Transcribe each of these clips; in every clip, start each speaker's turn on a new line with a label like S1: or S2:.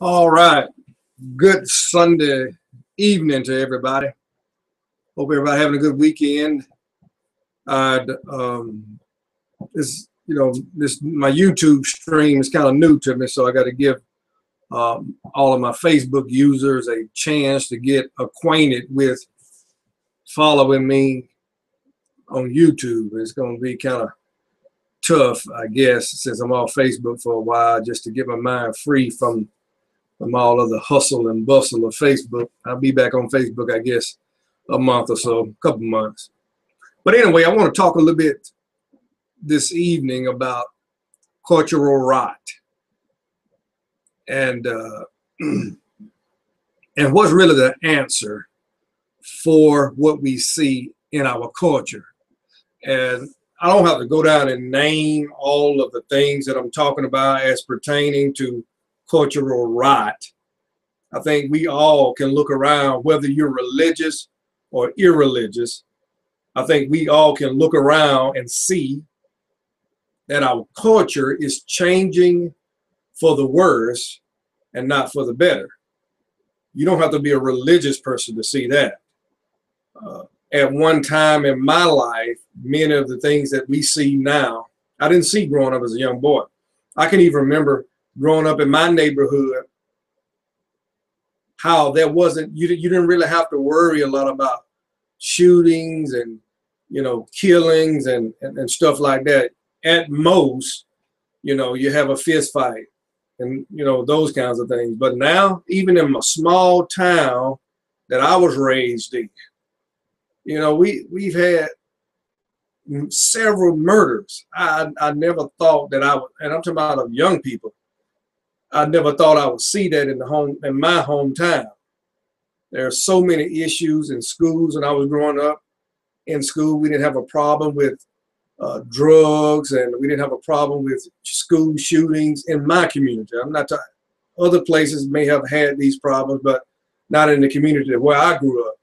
S1: All right. Good Sunday evening to everybody. Hope everybody having a good weekend. I'd this my YouTube stream is kind of new to me, so I got to give all of my Facebook users a chance to get acquainted with following me on YouTube. It's going to be kind of tough, I guess, since I'm off Facebook for a while, just to get my mind free from all of the hustle and bustle of Facebook. I'll be back on Facebook, I guess, a month or so, a couple months. But anyway, I want to talk a little bit this evening about cultural rot and and what's really the answer for what we see in our culture. And I don't have to go down and name all of the things that I'm talking about as pertaining to cultural rot. I think we all can look around, whether you're religious or irreligious. I think we all can look around and see that our culture is changing for the worse and not for the better. You don't have to be a religious person to see that. At one time in my life, many of the things that we see now, I didn't see growing up as a young boy. I can even remember growing up in my neighborhood, how there wasn't, you didn't really have to worry a lot about shootings and, killings and stuff like that. At most, you have a fist fight and, those kinds of things. But now, even in a small town that I was raised in, we've had several murders. I never thought that I would, and I'm talking about young people, I never thought I would see that in my hometown. There are so many issues in schools. When I was growing up in school, we didn't have a problem with drugs, and we didn't have a problem with school shootings in my community. I'm not talking, other places may have had these problems, but not in the community where I grew up.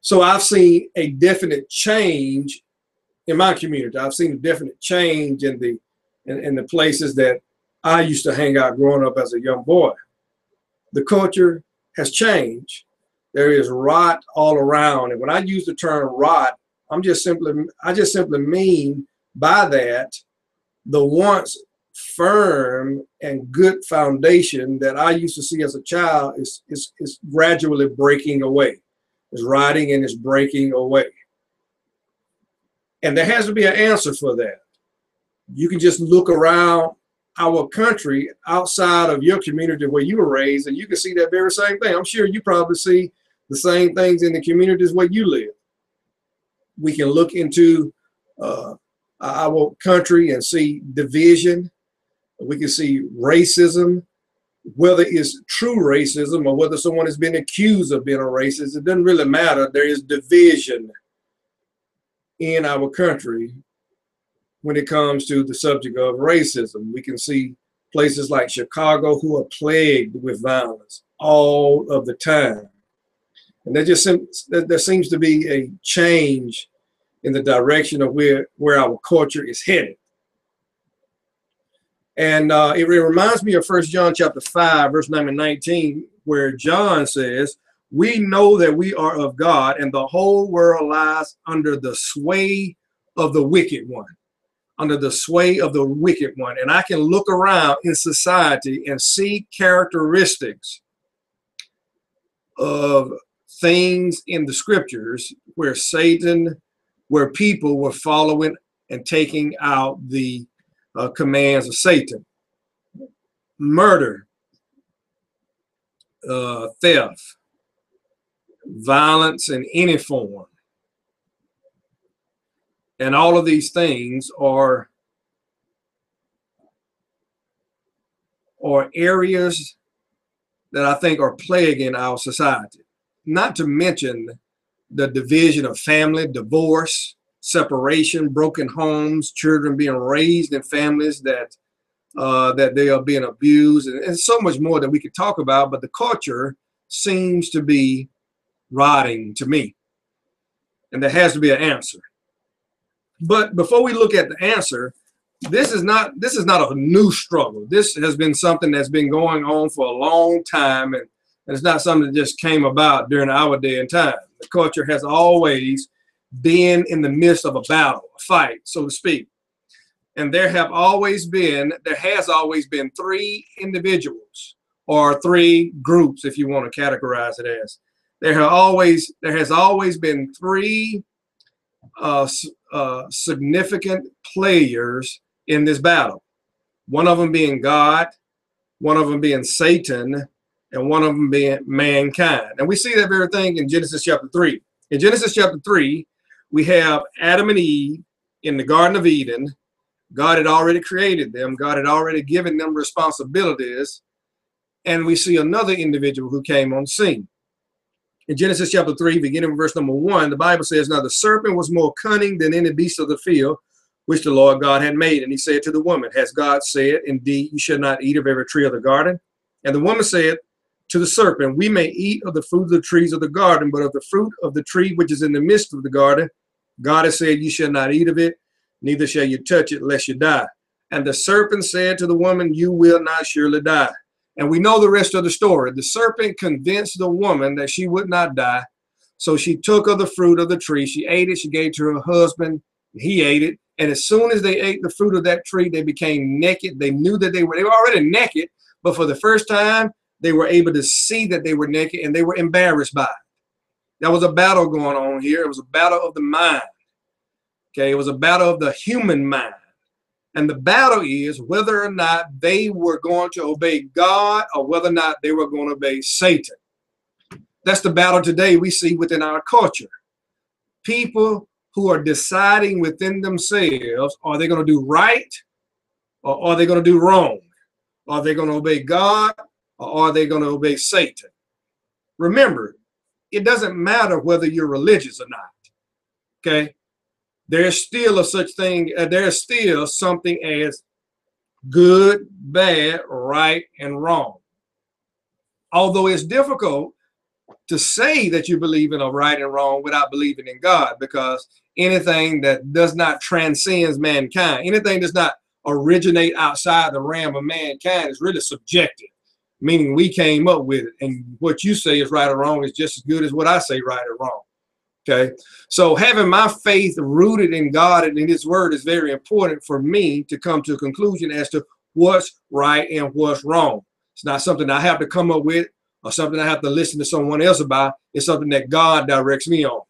S1: So I've seen a definite change in my community. I've seen a definite change in the places that I used to hang out growing up as a young boy. The culture has changed. There is rot all around. And when I use the term rot, I just simply mean by that the once firm and good foundation that I used to see as a child is gradually breaking away. It's rotting and it's breaking away. And there has to be an answer for that. You can just look around our country outside of your community where you were raised, and you can see that very same thing. I'm sure you probably see the same things in the communities where you live. We can look into our country and see division. We can see racism, whether it's true racism or whether someone has been accused of being a racist. It doesn't really matter. There is division in our country when it comes to the subject of racism. We can see places like Chicago who are plagued with violence all of the time. And there seems to be a change in the direction of where our culture is headed. And it reminds me of 1 John chapter 5, verse number 19, where John says, "We know that we are of God, and the whole world lies under the sway of the wicked one." Under the sway of the wicked one. And I can look around in society and see characteristics of things in the scriptures where people were following and taking out the commands of Satan. Murder, theft, violence in any form. And all of these things are areas that I think are plaguing our society. Not to mention the division of family, divorce, separation, broken homes, children being raised in families that they are being abused, and so much more that we could talk about. But the culture seems to be rotting to me, and there has to be an answer. But before we look at the answer, this is not a new struggle. This has been something that's been going on for a long time, and it's not something that just came about during our day and time. The culture has always been in the midst of a battle, a fight, so to speak. And there has always been three individuals, or three groups, if you want to categorize it as. There has always been three significant players in this battle. One of them being God, one of them being Satan, and one of them being mankind. And we see that very thing in Genesis chapter 3. In Genesis chapter 3, we have Adam and Eve in the Garden of Eden. God had already created them. God had already given them responsibilities. And we see another individual who came on scene. In Genesis chapter 3, beginning with verse number 1, the Bible says, "Now the serpent was more cunning than any beast of the field, which the Lord God had made. And he said to the woman, Has God said, Indeed, you shall not eat of every tree of the garden? And the woman said to the serpent, We may eat of the fruit of the trees of the garden, but of the fruit of the tree which is in the midst of the garden, God has said, You shall not eat of it, neither shall you touch it, lest you die. And the serpent said to the woman, You will not surely die." And we know the rest of the story. The serpent convinced the woman that she would not die. So she took of the fruit of the tree. She ate it. She gave it to her husband. He ate it. And as soon as they ate the fruit of that tree, they became naked. They knew that they were already naked, but for the first time, they were able to see that they were naked, and they were embarrassed by it. There was a battle going on here. It was a battle of the mind. Okay, it was a battle of the human mind. And the battle is whether or not they were going to obey God or whether or not they were going to obey Satan. That's the battle today we see within our culture. People who are deciding within themselves, are they going to do right or are they going to do wrong? Are they going to obey God or are they going to obey Satan? Remember, it doesn't matter whether you're religious or not. Okay? There's still a such thing, there's still something as good, bad, right, and wrong. Although it's difficult to say that you believe in a right and wrong without believing in God, because anything that does not transcend mankind, anything does not originate outside the realm of mankind is really subjective, meaning we came up with it, and what you say is right or wrong is just as good as what I say right or wrong. Okay, so having my faith rooted in God and in His Word is very important for me to come to a conclusion as to what's right and what's wrong. It's not something I have to come up with or something I have to listen to someone else about. It's something that God directs me on.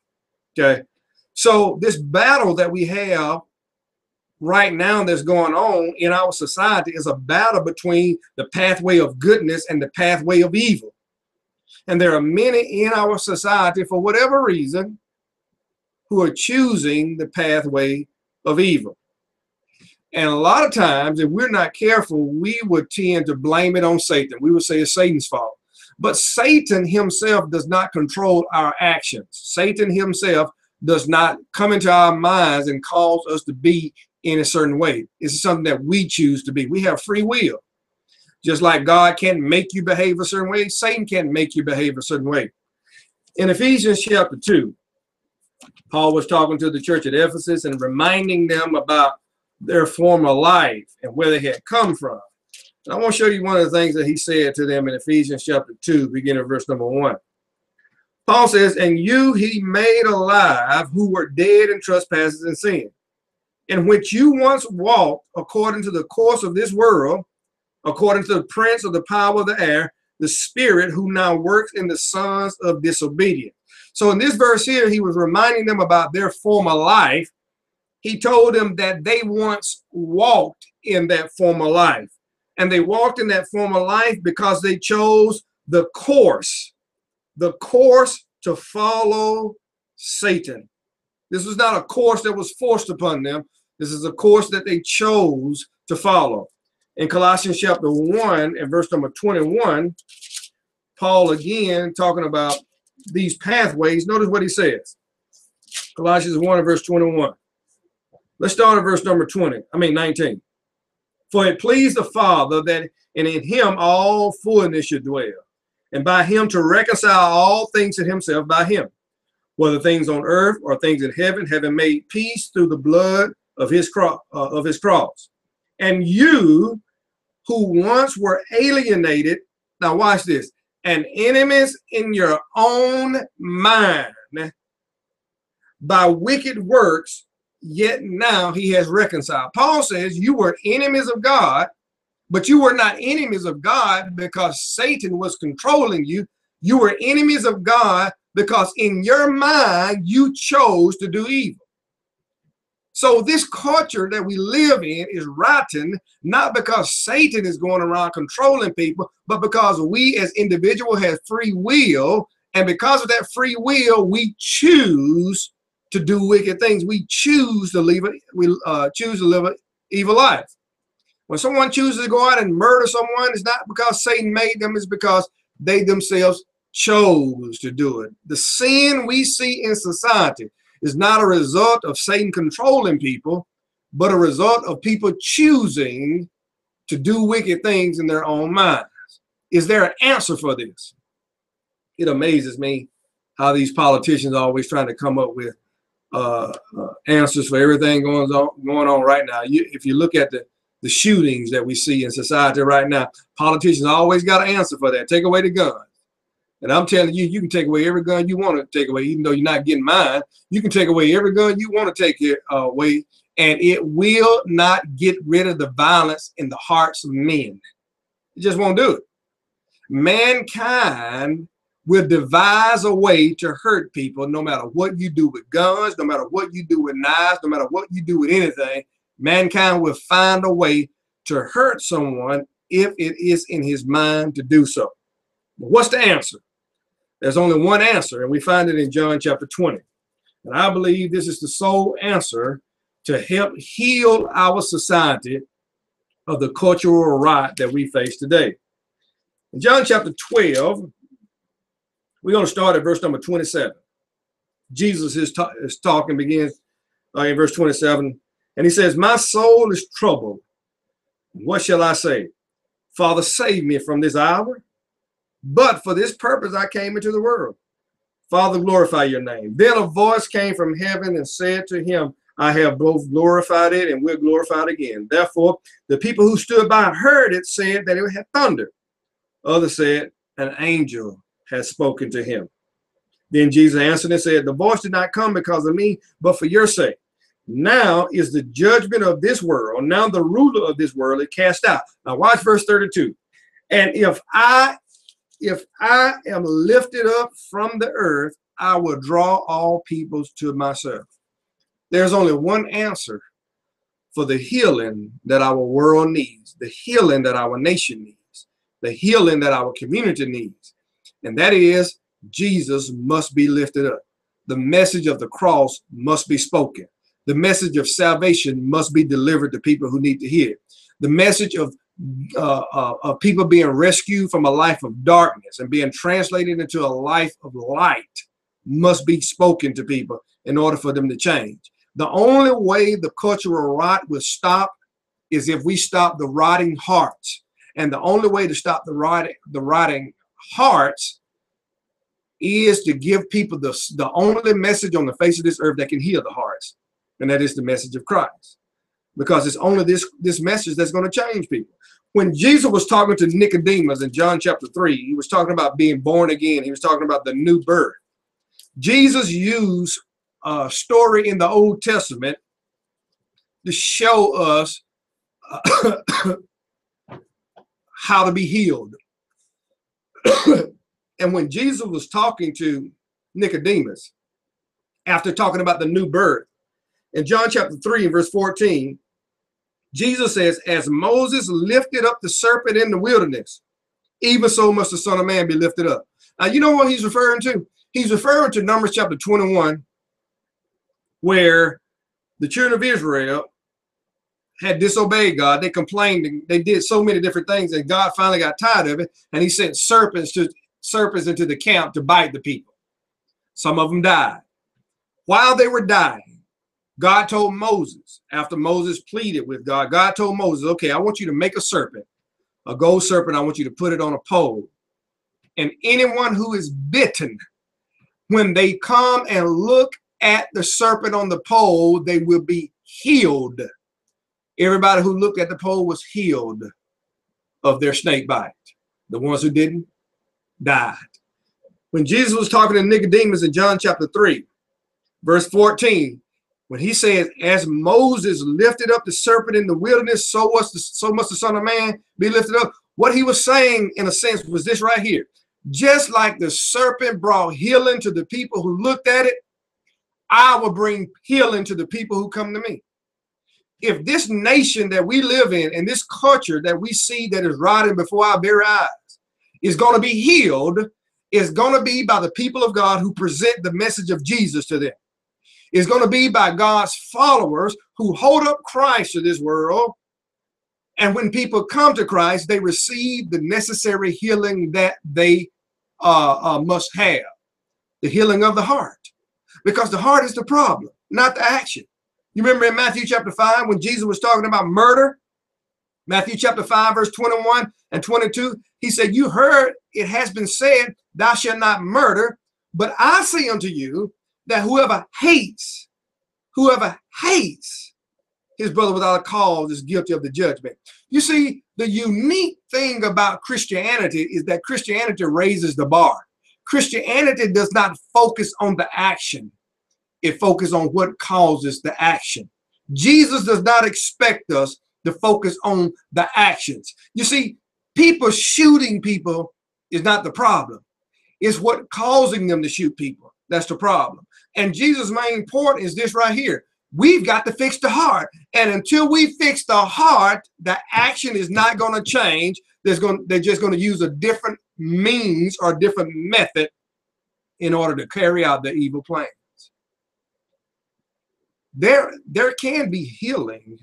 S1: Okay, so this battle that we have right now that's going on in our society is a battle between the pathway of goodness and the pathway of evil. And there are many in our society, for whatever reason, who are choosing the pathway of evil. And a lot of times, if we're not careful, we would tend to blame it on Satan. We would say it's Satan's fault. But Satan himself does not control our actions. Satan himself does not come into our minds and cause us to be in a certain way. It's something that we choose to be. We have free will. Just like God can't make you behave a certain way, Satan can't make you behave a certain way. In Ephesians chapter 2, Paul was talking to the church at Ephesus and reminding them about their former life and where they had come from. And I want to show you one of the things that he said to them in Ephesians chapter 2, beginning of verse number 1. Paul says, "And you he made alive who were dead in trespasses and sin, in which you once walked according to the course of this world, according to the prince of the power of the air, the spirit who now works in the sons of disobedience." So in this verse here, he was reminding them about their former life. He told them that they once walked in that former life. And they walked in that former life because they chose the course to follow Satan. This was not a course that was forced upon them. This is a course that they chose to follow. In Colossians chapter 1 and verse number 21, Paul again talking about these pathways. Notice what he says. Colossians 1 and verse 21. Let's start at verse number 19. "For it pleased the Father that in him all fullness should dwell, and by him to reconcile all things to himself by him, whether things on earth or things in heaven, having made peace through the blood of his cross. And you who once were alienated, now watch this, and enemies in your own mind by wicked works, yet now he has reconciled. Paul says you were enemies of God, but you were not enemies of God because Satan was controlling you. You were enemies of God because in your mind you chose to do evil. So this culture that we live in is rotten, not because Satan is going around controlling people, but because we as individuals have free will. And because of that free will, we choose to do wicked things. We choose to live an evil life. When someone chooses to go out and murder someone, it's not because Satan made them, it's because they themselves chose to do it. The sin we see in society is not a result of Satan controlling people, but a result of people choosing to do wicked things in their own minds. Is there an answer for this? It amazes me how these politicians are always trying to come up with answers for everything going on right now. If you look at the shootings that we see in society right now, politicians always got an answer for that. Take away the gun. And I'm telling you, you can take away every gun you want to take away, even though you're not getting mine. You can take away every gun you want to take away, and it will not get rid of the violence in the hearts of men. It just won't do it. Mankind will devise a way to hurt people no matter what you do with guns, no matter what you do with knives, no matter what you do with anything. Mankind will find a way to hurt someone if it is in his mind to do so. But what's the answer? There's only one answer, and we find it in John chapter 20. And I believe this is the sole answer to help heal our society of the cultural rot that we face today. In John chapter 12, we're going to start at verse number 27. Jesus is talking, begins in verse 27, and he says, "My soul is troubled. What shall I say? Father, save me from this hour. But for this purpose I came into the world. Father, glorify your name." Then a voice came from heaven and said to him, "I have both glorified it and will glorify it again." Therefore, the people who stood by and heard it said that it had thundered. Others said, "An angel has spoken to him." Then Jesus answered and said, "The voice did not come because of me, but for your sake. Now is the judgment of this world. Now the ruler of this world is cast out." Now watch verse 32. "And if I am lifted up from the earth, I will draw all peoples to myself." There's only one answer for the healing that our world needs, the healing that our nation needs, the healing that our community needs. And that is, Jesus must be lifted up. The message of the cross must be spoken. The message of salvation must be delivered to people who need to hear it. The message of people being rescued from a life of darkness and being translated into a life of light must be spoken to people in order for them to change. The only way the cultural rot will stop is if we stop the rotting hearts. And the only way to stop the rotting hearts is to give people the only message on the face of this earth that can heal the hearts. And that is the message of Christ. Because it's only this message that's going to change people. When Jesus was talking to Nicodemus in John chapter 3, he was talking about being born again. He was talking about the new birth. Jesus used a story in the Old Testament to show us how to be healed. And when Jesus was talking to Nicodemus, after talking about the new birth, in John chapter 3 and verse 14, Jesus says, "As Moses lifted up the serpent in the wilderness, even so must the Son of Man be lifted up." Now, you know what he's referring to? He's referring to Numbers chapter 21, where the children of Israel had disobeyed God. They complained, and they did so many different things, and God finally got tired of it, and he sent serpents into the camp to bite the people. Some of them died. While they were dying, God told Moses, after Moses pleaded with God, God told Moses, "Okay, I want you to make a serpent, a gold serpent. I want you to put it on a pole. And anyone who is bitten, when they come and look at the serpent on the pole, they will be healed Everybody who looked at the pole was healed of their snake bite. The ones who didn't died. When Jesus was talking to Nicodemus in John chapter 3, verse 14, when he says, as Moses lifted up the serpent in the wilderness, so must the Son of Man be lifted up. What he was saying, in a sense, was this right here. Just like the serpent brought healing to the people who looked at it, I will bring healing to the people who come to me. If this nation that we live in and this culture that we see that is rotting before our very eyes is going to be healed, it's going to be by the people of God who present the message of Jesus to them. It's going to be by God's followers who hold up Christ to this world. And when people come to Christ, they receive the necessary healing that they must have. The healing of the heart. Because the heart is the problem, not the action. You remember in Matthew chapter 5 when Jesus was talking about murder? Matthew chapter 5, verse 21 and 22, he said, you heard it has been said, thou shalt not murder, but I say unto you that whoever hates his brother without a cause is guilty of the judgment. You see, the unique thing about Christianity is that Christianity raises the bar. Christianity does not focus on the action. It focuses on what causes the action. Jesus does not expect us to focus on the actions. You see, people shooting people is not the problem. It's what causing them to shoot people. That's the problem. And Jesus' main point is this right here. We've got to fix the heart. And until we fix the heart, the action is not going to change. They're just going to use a different means or different method in order to carry out the evil plans. There can be healing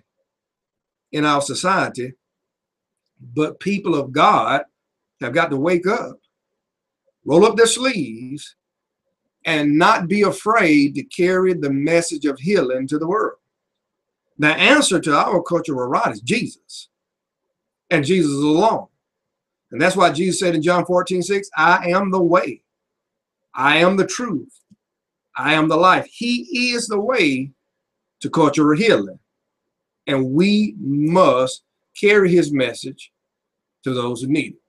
S1: in our society, but people of God have got to wake up, roll up their sleeves, and not be afraid to carry the message of healing to the world. The answer to our cultural rot is Jesus, and Jesus alone. And that's why Jesus said in John 14:6, I am the way, I am the truth, I am the life. He is the way to cultural healing. And we must carry his message to those who need it.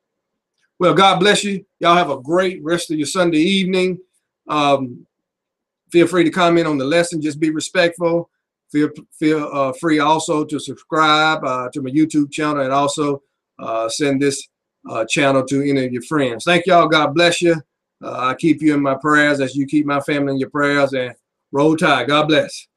S1: Well, God bless you. Y'all have a great rest of your Sunday evening. Feel free to comment on the lesson. Just be respectful. Feel free also to subscribe to my YouTube channel, and also send this channel to any of your friends. Thank y'all. God bless you. I keep you in my prayers as you keep my family in your prayers, and roll tide. God bless.